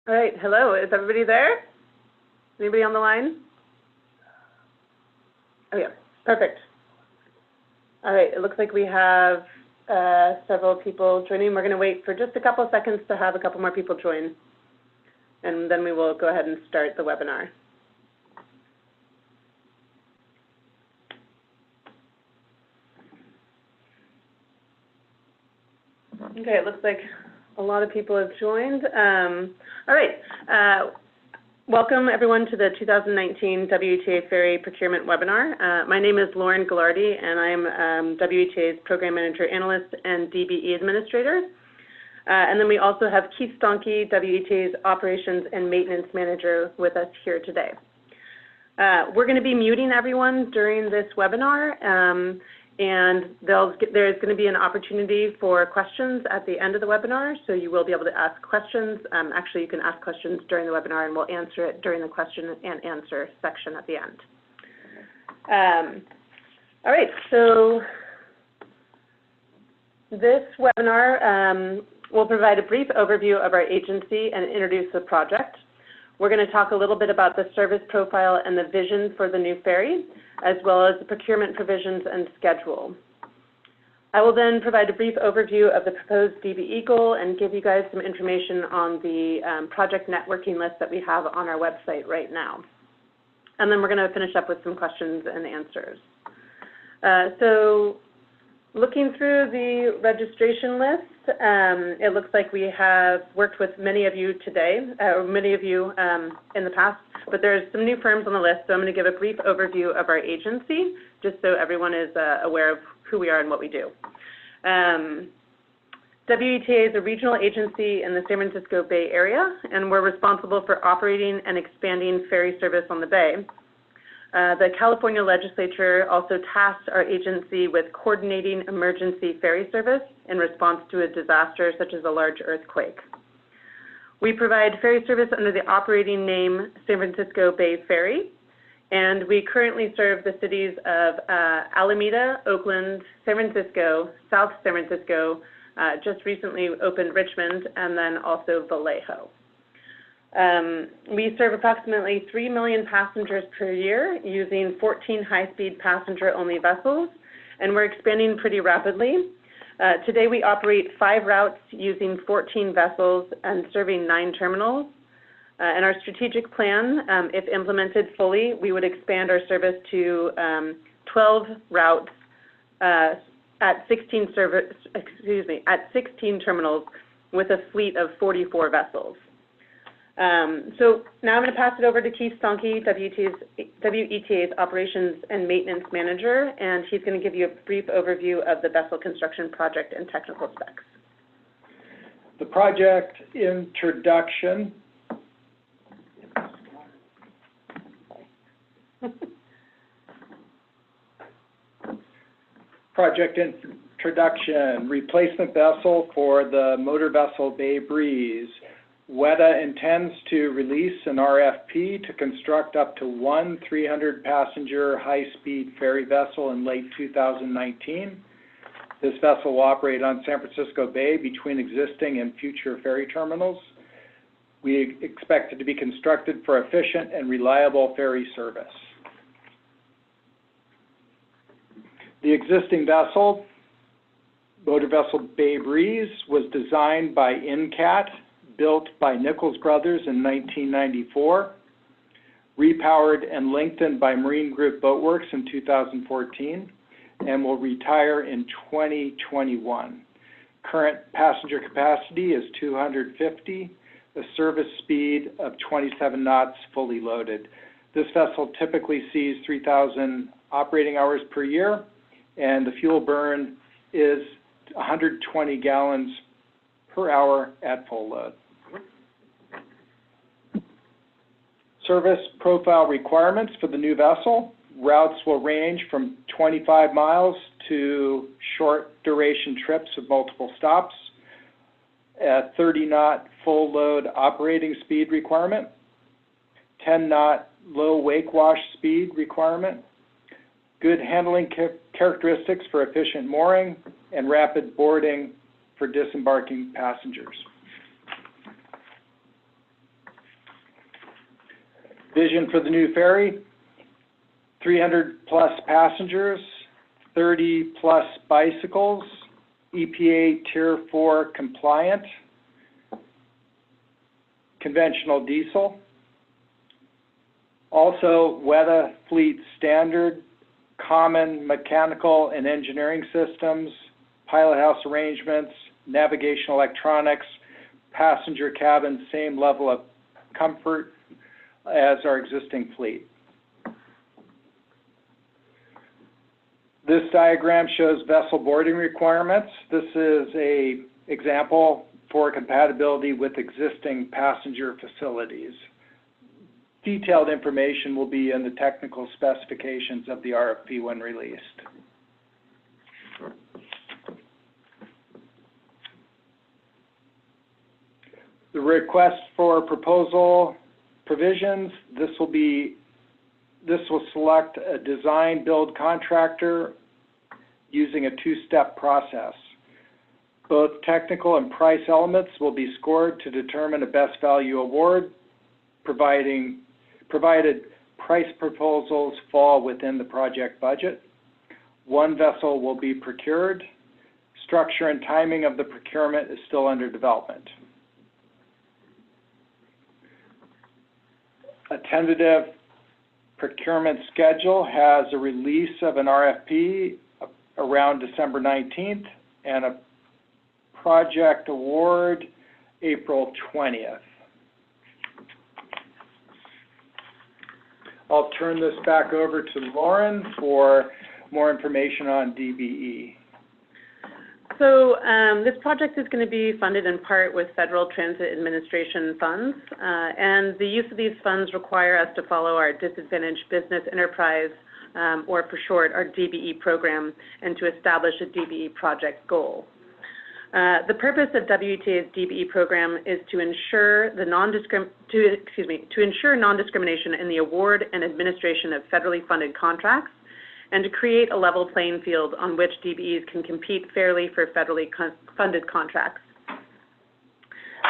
All right, hello, is everybody there? Anybody on the line? Oh yeah, perfect. All right, it looks like we have several people joining. We're gonna wait for just a couple of seconds to have a couple more people join, and then we will go ahead and start the webinar. Okay, it looks like a lot of people have joined. All right, welcome everyone to the 2019 WETA Ferry Procurement Webinar. My name is Lauren Ghilardi, and I'm WETA's Program Manager Analyst and DBE Administrator. And then we also have Keith Stonke, WETA's Operations and Maintenance Manager, with us here today. We're going to be muting everyone during this webinar. And there's going to be an opportunity for questions at the end of the webinar, so you will be able to ask questions. Actually, you can ask questions during the webinar, and we'll answer it during the question and answer section at the end. All right, so this webinar will provide a brief overview of our agency and introduce the project. We're going to talk a little bit about the service profile and the vision for the new ferry, as well as the procurement provisions and schedule. I will then provide a brief overview of the proposed DBE goal and give you guys some information on the project networking list that we have on our website right now. And then we're going to finish up with some questions and answers. So looking through the registration list, it looks like we have worked with many of you today, or many of you in the past, but there's some new firms on the list, so I'm going to give a brief overview of our agency, just so everyone is aware of who we are and what we do. WETA is a regional agency in the San Francisco Bay Area, and we're responsible for operating and expanding ferry service on the Bay. The California legislature also tasked our agency with coordinating emergency ferry service in response to a disaster such as a large earthquake. We provide ferry service under the operating name San Francisco Bay Ferry, and we currently serve the cities of Alameda, Oakland, San Francisco, South San Francisco, just recently opened Richmond, and then also Vallejo. We serve approximately 3 million passengers per year using 14 high-speed passenger-only vessels, and we're expanding pretty rapidly. Today we operate 5 routes using 14 vessels and serving 9 terminals. And our strategic plan, if implemented fully, we would expand our service to 12 routes at 16 terminals with a fleet of 44 vessels. So now I'm going to pass it over to Keith Stonke, WETA's Operations and Maintenance Manager, and he's going to give you a brief overview of the vessel construction project and technical specs. The project introduction. Project introduction, replacement vessel for the motor vessel Bay Breeze. WETA intends to release an RFP to construct up to 1 300-passenger high-speed ferry vessel in late 2019. This vessel will operate on San Francisco Bay between existing and future ferry terminals. We expect it to be constructed for efficient and reliable ferry service. The existing vessel, motor vessel Bay Breeze, was designed by INCAT, built by Nichols Brothers in 1994, repowered and lengthened by Marine Group Boatworks in 2014, and will retire in 2021. Current passenger capacity is 250, a service speed of 27 knots fully loaded. This vessel typically sees 3,000 operating hours per year, and the fuel burn is 120 gallons per hour at full load. Service profile requirements for the new vessel. Routes will range from 25 miles to short duration trips of multiple stops. At 30-knot full load operating speed requirement. 10-knot low wake wash speed requirement. Good handling characteristics for efficient mooring and rapid boarding for disembarking passengers. Vision for the new ferry, 300-plus passengers, 30-plus bicycles, EPA Tier 4 compliant, conventional diesel. Also, WETA fleet standard, common mechanical and engineering systems, pilot house arrangements, navigation electronics, passenger cabin, same level of comfort as our existing fleet. This diagram shows vessel boarding requirements. This is an example for compatibility with existing passenger facilities. Detailed information will be in the technical specifications of the RFP when released. The request for proposal provisions, this will select a design build contractor using a two-step process. Both technical and price elements will be scored to determine a best value award, provided price proposals fall within the project budget. One vessel will be procured. Structure and timing of the procurement is still under development. A tentative procurement schedule has a release of an RFP around December 19th and a project award April 20th. I'll turn this back over to Lauren for more information on DBE. So this project is going to be funded in part with Federal Transit Administration funds, and the use of these funds require us to follow our Disadvantaged Business Enterprise, or for short, our DBE program, and to establish a DBE project goal. The purpose of WETA's DBE program is to ensure non-discrimination in the award and administration of federally funded contracts, and to create a level playing field on which DBEs can compete fairly for federally funded contracts.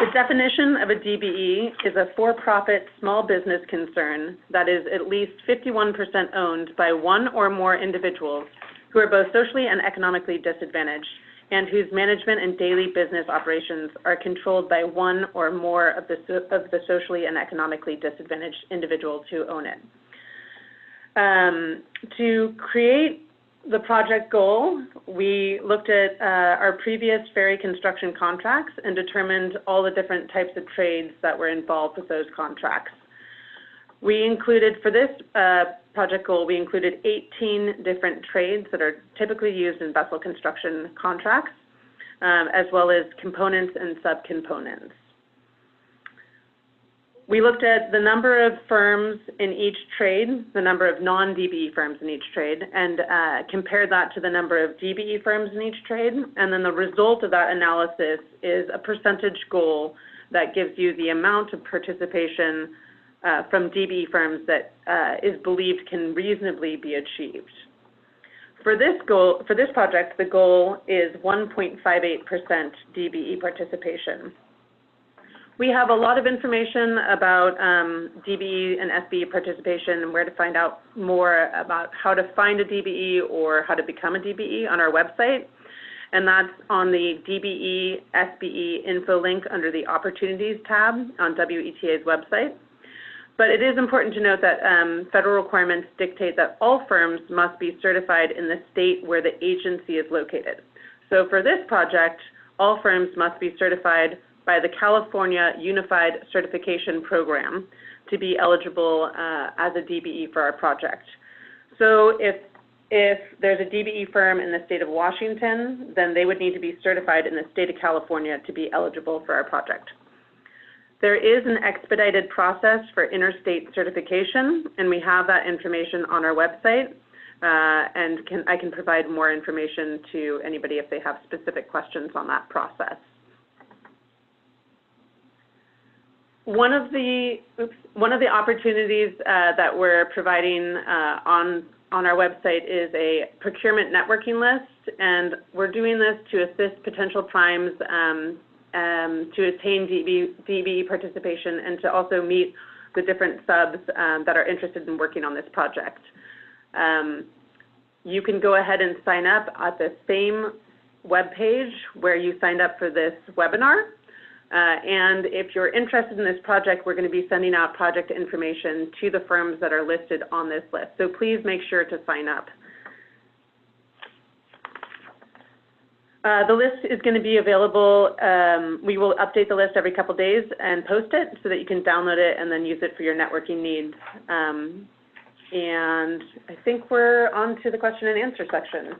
The definition of a DBE is a for-profit small business concern that is at least 51% owned by one or more individuals who are both socially and economically disadvantaged, and whose management and daily business operations are controlled by one or more of the socially and economically disadvantaged individuals who own it. To create the project goal, we looked at our previous ferry construction contracts and determined all the different types of trades that were involved with those contracts. We included, for this project goal, we included 18 different trades that are typically used in vessel construction contracts, as well as components and subcomponents. We looked at the number of firms in each trade, the number of non-DBE firms in each trade, and compared that to the number of DBE firms in each trade. And then the result of that analysis is a percentage goal that gives you the amount of participation from DBE firms that is believed can reasonably be achieved. For this project, the goal is 1.58% DBE participation. We have a lot of information about DBE and SBE participation and where to find out more about how to find a DBE or how to become a DBE on our website. And that's on the DBE SBE info link under the Opportunities tab on WETA's website. But it is important to note that federal requirements dictate that all firms must be certified in the state where the agency is located. So for this project, all firms must be certified by the California Unified Certification Program to be eligible as a DBE for our project. So if there's a DBE firm in the state of Washington, then they would need to be certified in the state of California to be eligible for our project. There is an expedited process for interstate certification, and we have that information on our website, and I can provide more information to anybody if they have specific questions on that process. One of the opportunities that we're providing on our website is a procurement networking list, and we're doing this to assist potential primes to attain DBE participation and to also meet the different subs that are interested in working on this project. You can go ahead and sign up at the same webpage where you signed up for this webinar. And if you're interested in this project, we're going to be sending out project information to the firms that are listed on this list. So please make sure to sign up. The list is going to be available. We will update the list every couple days and post it so that you can download it and then use it for your networking needs. And I think we're on to the question and answer section.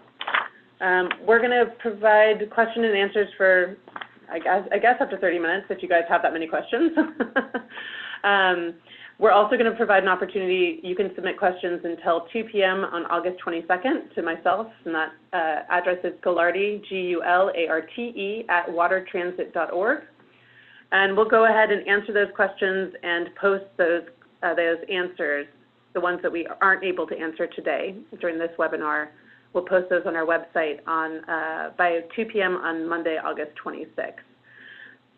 We're going to provide question and answers for, I guess up to 30 minutes if you guys have that many questions. We're also going to provide an opportunity. You can submit questions until 2 p.m. on August 22nd to myself, and that address is Gularte, G-U-L-A-R-T-E, @watertransit.org. And we'll go ahead and answer those questions and post those answers, the ones that we aren't able to answer today during this webinar. We'll post those on our website by 2 p.m. on Monday, August 26th.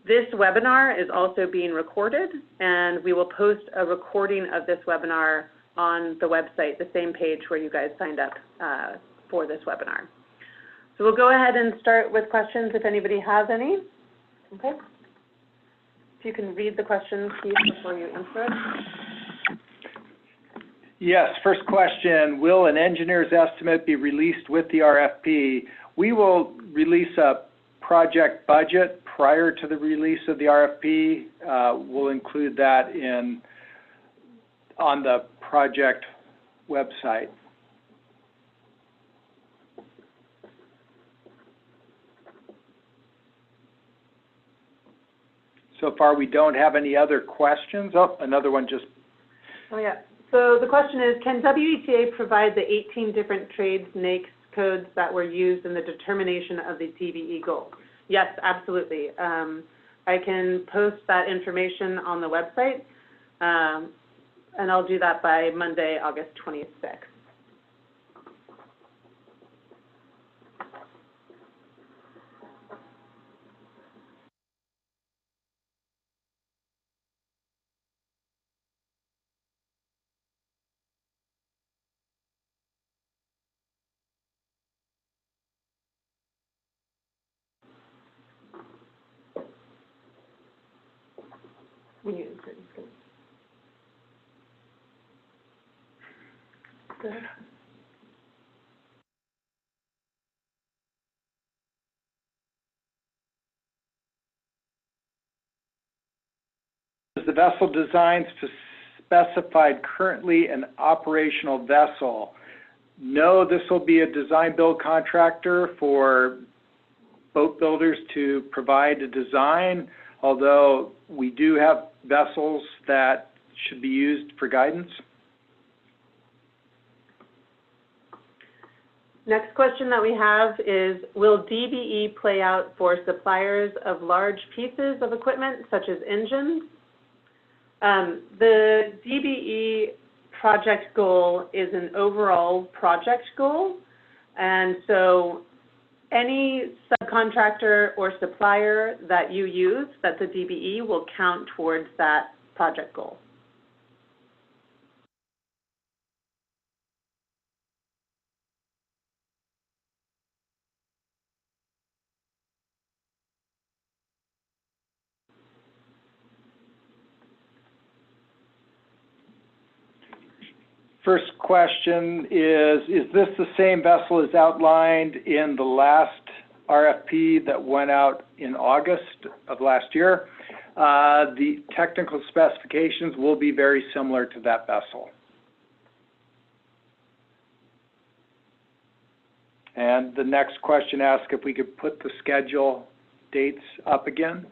This webinar is also being recorded, and we will post a recording of this webinar on the website, the same page where you guys signed up for this webinar. So we'll go ahead and start with questions if anybody has any. Okay. If you can read the questions, Keith, before you answer it. Yes, first question, will an engineer's estimate be released with the RFP? We will release a project budget prior to the release of the RFP. We'll include that on the project website. So far, we don't have any other questions. Oh, another one just. Oh, yeah. So the question is, can WETA provide the 18 different trades NAICS codes that were used in the determination of the DBE goal? Yes, absolutely. I can post that information on the website, and I'll do that by Monday, August 26th. When you insert, go ahead. Is the vessel design specified currently an operational vessel? No, this will be a design build contractor for boat builders to provide a design, although we do have vessels that should be used for guidance. Next question that we have is, will DBE play out for suppliers of large pieces of equipment, such as engines? The DBE project goal is an overall project goal, and so any subcontractor or supplier that you use that's a DBE will count towards that project goal. First question is this the same vessel as outlined in the last RFP that went out in August of last year? The technical specifications will be very similar to that vessel. And the next question asks if we could put the schedule dates up again.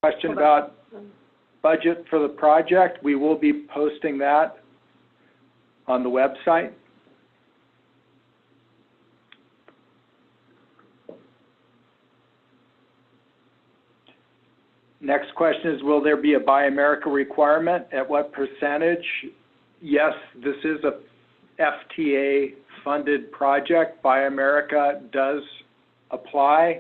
Question about budget for the project. We will be posting that on the website. Next question is, will there be a Buy America requirement? At what percentage? Yes, this is a FTA-funded project. Buy America does apply.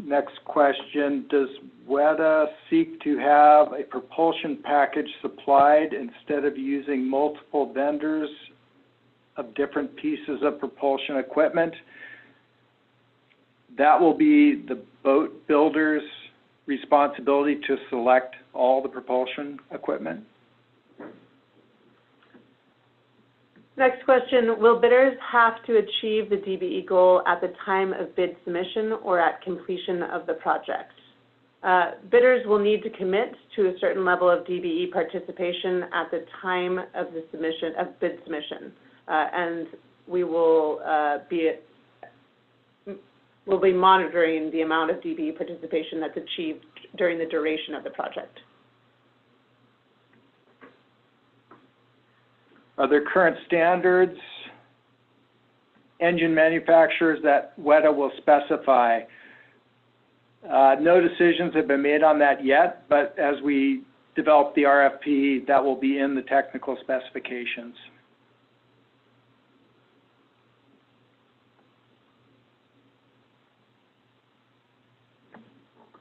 Next question, does WETA seek to have a propulsion package supplied instead of using multiple vendors of different pieces of propulsion equipment? That will be the boat builder's responsibility to select all the propulsion equipment. Next question, will bidders have to achieve the DBE goal at the time of bid submission or at completion of the project? Bidders will need to commit to a certain level of DBE participation at the time of the submission, of bid submission. And we will we'll be monitoring the amount of DBE participation that's achieved during the duration of the project. Are there current standards, engine manufacturers that WETA will specify? No decisions have been made on that yet, but as we develop the RFP, that will be in the technical specifications.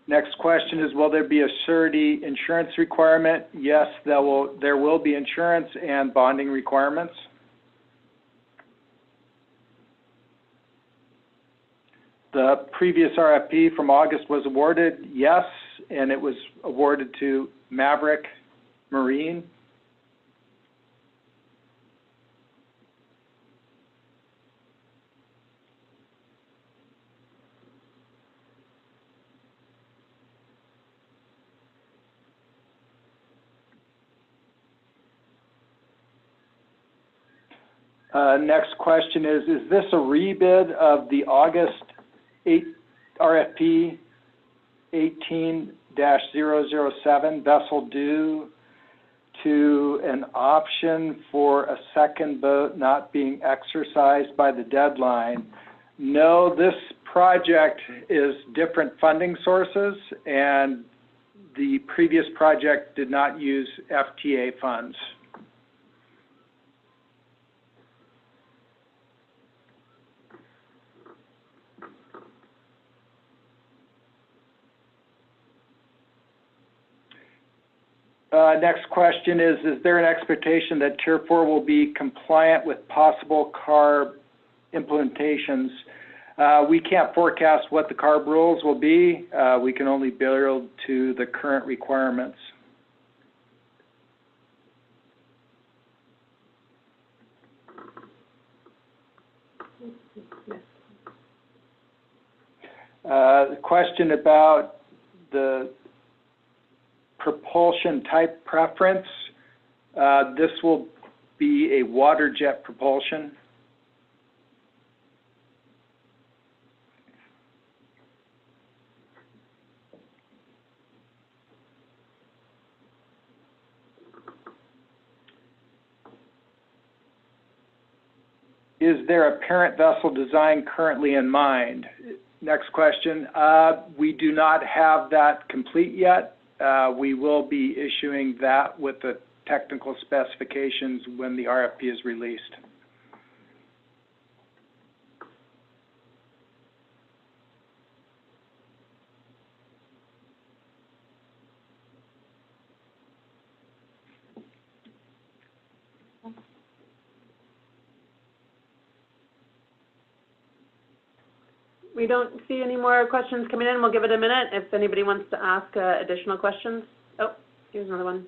Next question is, will there be a surety insurance requirement? Yes, there will be insurance and bonding requirements. The previous RFP from August was awarded, yes, and it was awarded to Maverick Marine. Next question is this a rebid of the August RFP 18-007 vessel due to an option for a second boat not being exercised by the deadline? No, this project is different funding sources, and the previous project did not use FTA funds. Next question is there an expectation that Tier 4 will be compliant with possible CARB implementations? We can't forecast what the CARB rules will be. We can only build to the current requirements. The question about the propulsion type preference. This will be a water jet propulsion. Is there a parent vessel design currently in mind? Next question. We do not have that complete yet. We will be issuing that with the technical specifications when the RFP is released. We don't see any more questions coming in. We'll give it a minute if anybody wants to ask additional questions. Oh, here's another one.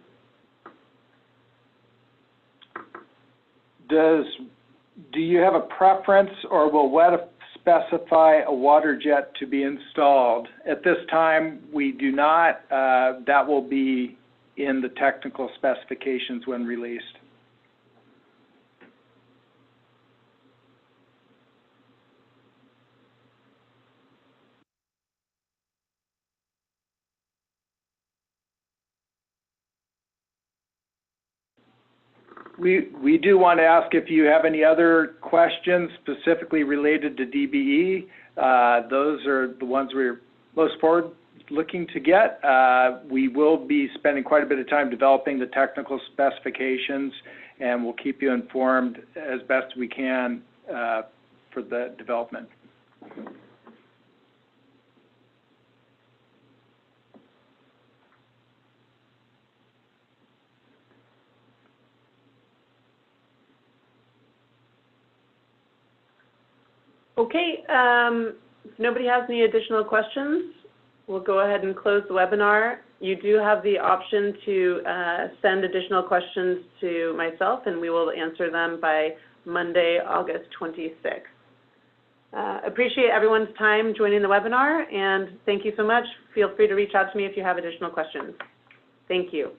Do you have a preference, or will WETA specify a water jet to be installed? At this time, we do not. That will be in the technical specifications when released. We do want to ask if you have any other questions specifically related to DBE. Those are the ones we're most forward looking to get. We will be spending quite a bit of time developing the technical specifications, and we'll keep you informed as best we can for the development. Okay, if nobody has any additional questions, we'll go ahead and close the webinar. You do have the option to send additional questions to myself, and we will answer them by Monday, August 26th. Appreciate everyone's time joining the webinar, and thank you so much. Feel free to reach out to me if you have additional questions. Thank you.